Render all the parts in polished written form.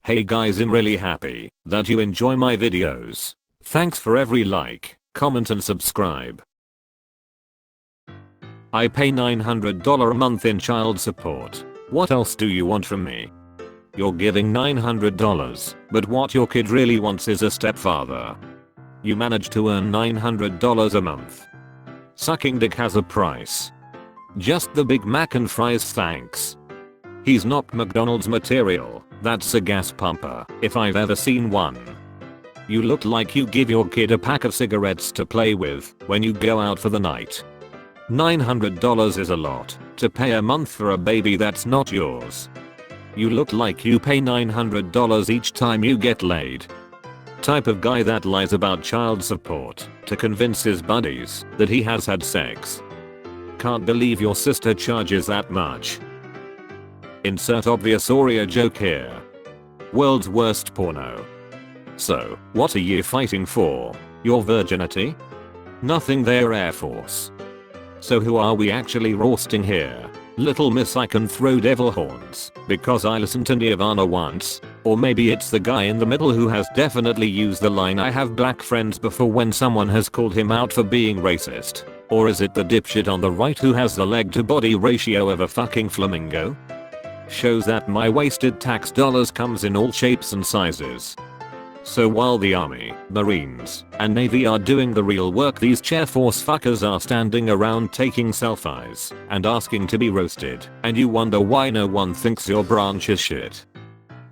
Hey guys, I'm really happy that you enjoy my videos. Thanks for every like, comment and subscribe. I pay $900 a month in child support. What else do you want from me? You're giving $900, but what your kid really wants is a stepfather. You manage to earn $900 a month. Sucking dick has a price. Just the Big Mac and fries, thanks. He's not McDonald's material, that's a gas pumper, if I've ever seen one. You look like you give your kid a pack of cigarettes to play with when you go out for the night. $900 is a lot to pay a month for a baby that's not yours. You look like you pay $900 each time you get laid. Type of guy that lies about child support to convince his buddies that he has had sex. Can't believe your sister charges that much. Insert obvious Oreo joke here. World's worst porno. So, what are you fighting for? Your virginity? Nothing there, Air Force. So who are we actually roasting here? Little Miss I can throw devil horns because I listened to Nirvana once? Or maybe it's the guy in the middle who has definitely used the line I have black friends before when someone has called him out for being racist? Or is it the dipshit on the right who has the leg to body ratio of a fucking flamingo? Shows that my wasted tax dollars comes in all shapes and sizes. So while the Army, Marines, and Navy are doing the real work, these chair force fuckers are standing around taking selfies and asking to be roasted, and you wonder why no one thinks your branch is shit.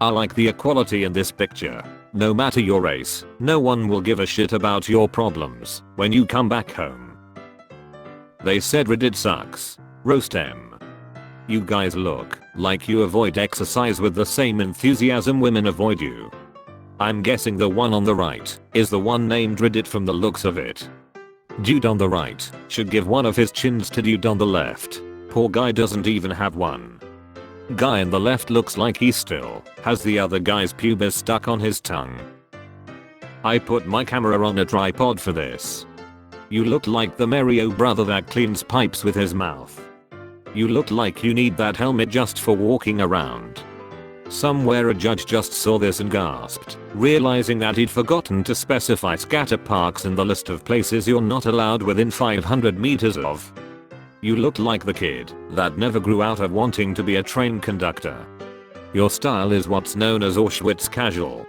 I like the equality in this picture. No matter your race, no one will give a shit about your problems when you come back home. They said Reddit sucks. Roast M. You guys look like you avoid exercise with the same enthusiasm women avoid you. I'm guessing the one on the right is the one named Reddit from the looks of it. Dude on the right should give one of his chins to dude on the left. Poor guy doesn't even have one. Guy on the left looks like he still has the other guy's pubis stuck on his tongue. I put my camera on a tripod for this. You look like the Mario brother that cleans pipes with his mouth. You look like you need that helmet just for walking around. Somewhere a judge just saw this and gasped, realizing that he'd forgotten to specify scatter parks in the list of places you're not allowed within 500 meters of. You look like the kid that never grew out of wanting to be a train conductor. Your style is what's known as Auschwitz casual.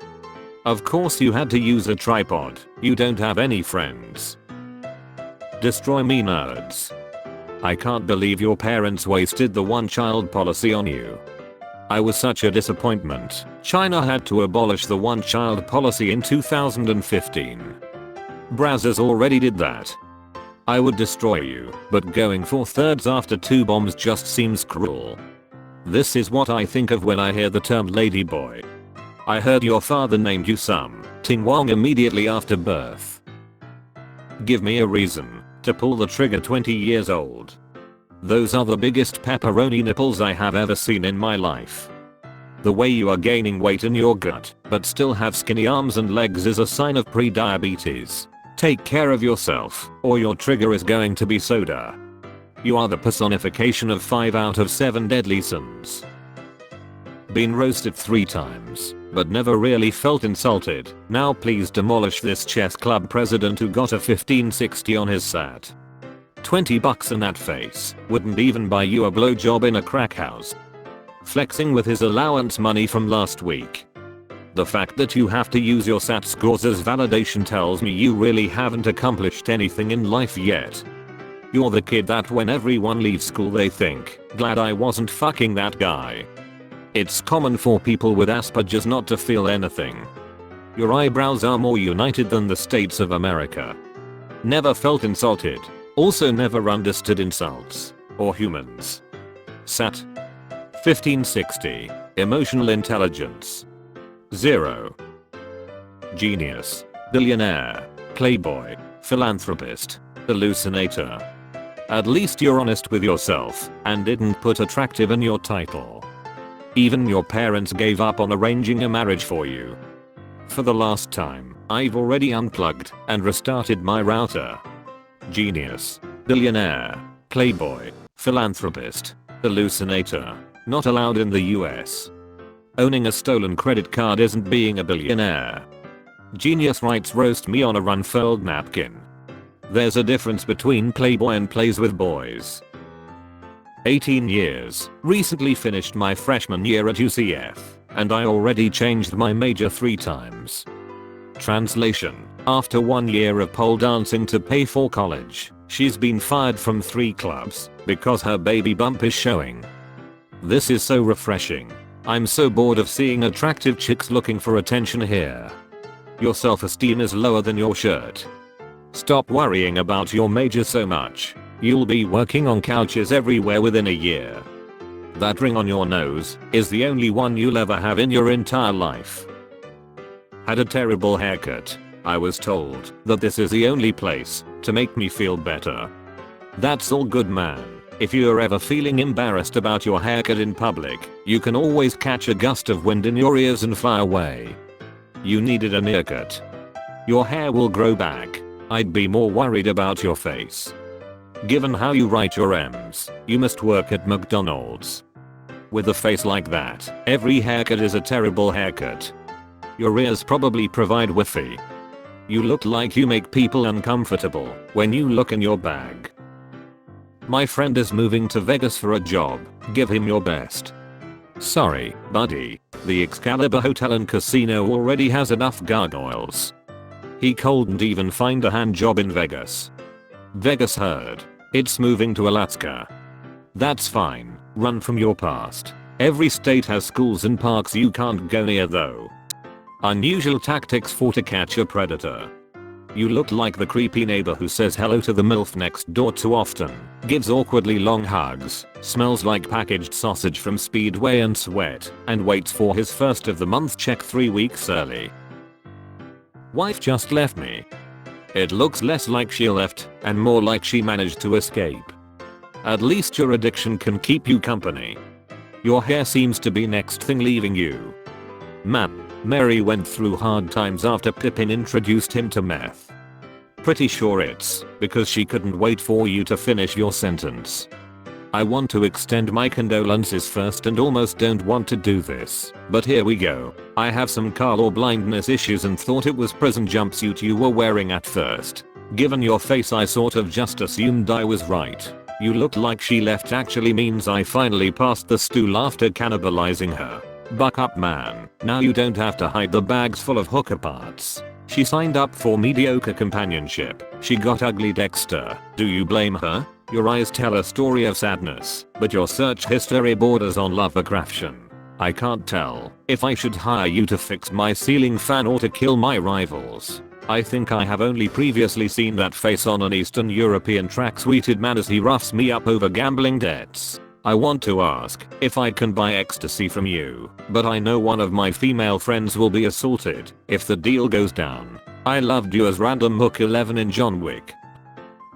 Of course you had to use a tripod, you don't have any friends. Destroy me nerds. I can't believe your parents wasted the one-child policy on you. I was such a disappointment. China had to abolish the one-child policy in 2015. Brazzers already did that. I would destroy you, but going for thirds after 2 bombs just seems cruel. This is what I think of when I hear the term ladyboy. I heard your father named you some Ting Wong immediately after birth. Give me a reason to pull the trigger. 20 years old. Those are the biggest pepperoni nipples I have ever seen in my life. The way you are gaining weight in your gut but still have skinny arms and legs is a sign of pre-diabetes. Take care of yourself or your trigger is going to be soda. You are the personification of 5 out of 7 deadly sins. Been roasted 3 times, but never really felt insulted. Now please demolish this chess club president who got a 1560 on his SAT. $20 in that face wouldn't even buy you a blowjob in a crack house. Flexing with his allowance money from last week. The fact that you have to use your SAT scores as validation tells me you really haven't accomplished anything in life yet. You're the kid that when everyone leaves school they think, glad I wasn't fucking that guy. It's common for people with Asperger's not to feel anything. Your eyebrows are more united than the states of America. Never felt insulted. Also never understood insults. Or humans. SAT. 1560. Emotional intelligence. 0. Genius. Billionaire. Playboy. Philanthropist. Hallucinator. At least you're honest with yourself and didn't put attractive in your title. Even your parents gave up on arranging a marriage for you. For the last time, I've already unplugged and restarted my router. Genius. Billionaire. Playboy. Philanthropist. Hallucinator. Not allowed in the US. Owning a stolen credit card isn't being a billionaire. Genius writes roast me on a unfurled napkin. There's a difference between playboy and plays with boys. 18 years, recently finished my freshman year at UCF, and I already changed my major 3 times. Translation: after 1 year of pole dancing to pay for college, she's been fired from 3 clubs because her baby bump is showing. This is so refreshing. I'm so bored of seeing attractive chicks looking for attention here. Your self-esteem is lower than your shirt. Stop worrying about your major so much. You'll be working on couches everywhere within a year. That ring on your nose is the only one you'll ever have in your entire life. Had a terrible haircut. I was told that this is the only place to make me feel better. That's all good, man. If you're ever feeling embarrassed about your haircut in public, you can always catch a gust of wind in your ears and fly away. You needed an earcut. Your hair will grow back. I'd be more worried about your face. Given how you write your M's, you must work at McDonald's. With a face like that, every haircut is a terrible haircut. Your ears probably provide Wi-Fi. You look like you make people uncomfortable when you look in your bag. My friend is moving to Vegas for a job. Give him your best. Sorry, buddy. The Excalibur Hotel and Casino already has enough gargoyles. He couldn't even find a hand job in Vegas. Vegas heard it's moving to Alaska. That's fine. Run from your past. Every state has schools and parks you can't go near though. Unusual tactics for to catch a predator. You look like the creepy neighbor who says hello to the MILF next door too often, gives awkwardly long hugs, smells like packaged sausage from Speedway and Sweat, and waits for his first of the month check 3 weeks early. Wife just left me. It looks less like she left and more like she managed to escape. At least your addiction can keep you company. Your hair seems to be next thing leaving you. Man, Mary went through hard times after Pippin introduced him to meth. Pretty sure it's because she couldn't wait for you to finish your sentence. I want to extend my condolences first and almost don't want to do this, but here we go. I have some color blindness issues and thought it was prison jumpsuit you were wearing at first. Given your face, I sort of just assumed I was right. You look like she left actually means I finally passed the stool after cannibalizing her. Buck up, man. Now you don't have to hide the bags full of hooker parts. She signed up for mediocre companionship. She got ugly Dexter. Do you blame her? Your eyes tell a story of sadness, but your search history borders on Lovecraftian. I can't tell if I should hire you to fix my ceiling fan or to kill my rivals. I think I have only previously seen that face on an Eastern European track-suited man as he roughs me up over gambling debts. I want to ask if I can buy ecstasy from you, but I know one of my female friends will be assaulted if the deal goes down. I loved you as Random Hook 11 in John Wick.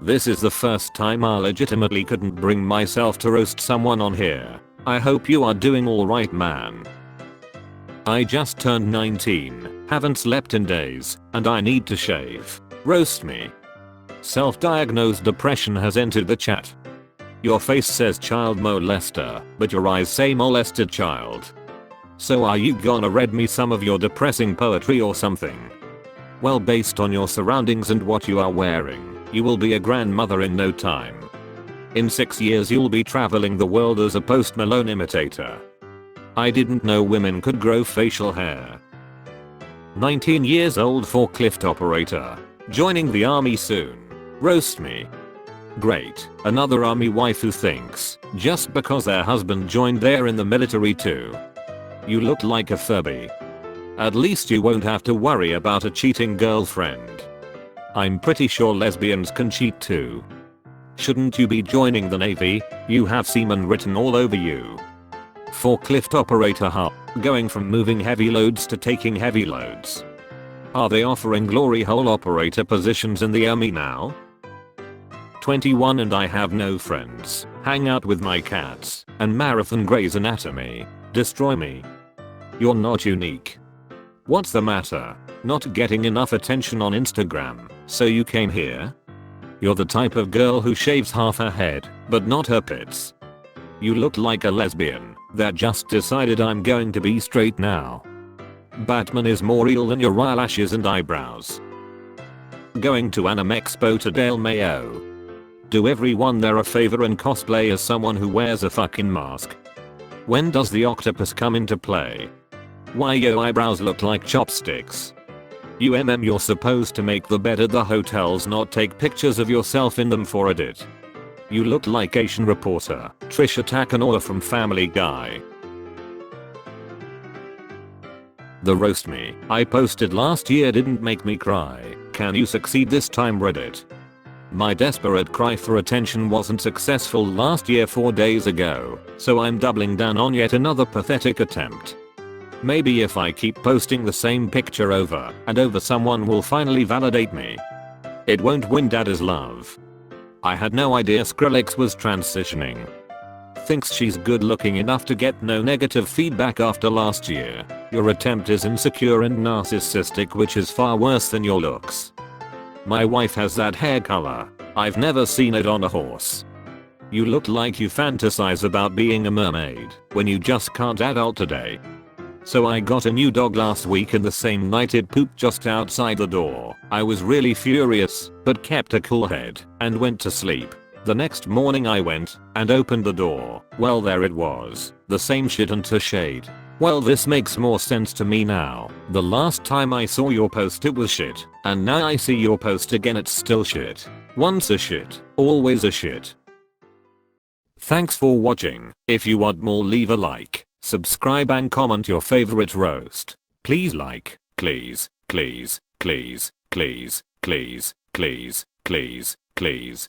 This is the first time I legitimately couldn't bring myself to roast someone on here. I hope you are doing alright, man. I just turned 19, haven't slept in days, and I need to shave. Roast me. Self-diagnosed depression has entered the chat. Your face says child molester, but your eyes say molested child. So are you gonna read me some of your depressing poetry or something? Well, based on your surroundings and what you are wearing, you will be a grandmother in no time. In 6 years you'll be traveling the world as a Post Malone imitator. I didn't know women could grow facial hair. 19 years old forklift operator. Joining the army soon. Roast me. Great, another army wife who thinks just because their husband joined they're in the military too. You look like a Furby. At least you won't have to worry about a cheating girlfriend. I'm pretty sure lesbians can cheat too. Shouldn't you be joining the Navy? You have semen written all over you. Forklift operator going from moving heavy loads to taking heavy loads. Are they offering glory hole operator positions in the army now? 21 and I have no friends. Hang out with my cats and marathon Grey's Anatomy. Destroy me. You're not unique. What's the matter? Not getting enough attention on Instagram, so you came here? You're the type of girl who shaves half her head, but not her pits. You look like a lesbian. that just decided I'm going to be straight now. Batman is more real than your eyelashes and eyebrows. Going to Anime Expo to Dale Mayo. Do everyone there a favor and cosplay as someone who wears a fucking mask. When does the octopus come into play? Why your eyebrows look like chopsticks? You're supposed to make the bed at the hotels, not take pictures of yourself in them for edit. You look like Asian reporter Trisha Takanoa from Family Guy. The roast me I posted last year didn't make me cry. Can you succeed this time, Reddit? My desperate cry for attention wasn't successful last year 4 days ago, so I'm doubling down on yet another pathetic attempt. Maybe if I keep posting the same picture over and over, someone will finally validate me. It won't win Dada's love. I had no idea Skrillex was transitioning. Thinks she's good looking enough to get no negative feedback after last year. Your attempt is insecure and narcissistic, which is far worse than your looks. My wife has that hair color. I've never seen it on a horse. You look like you fantasize about being a mermaid when you just can't adult today. So I got a new dog last week and the same night it pooped just outside the door. I was really furious, but kept a cool head and went to sleep. The next morning I went and opened the door. Well, there it was. The same shit and a shade. Well, this makes more sense to me now. The last time I saw your post it was shit, and now I see your post again it's still shit. Once a shit, always a shit. Thanks for watching. If you want more, leave a like, subscribe and comment your favorite roast. Please like, please, please, please, please, please, please, please, please.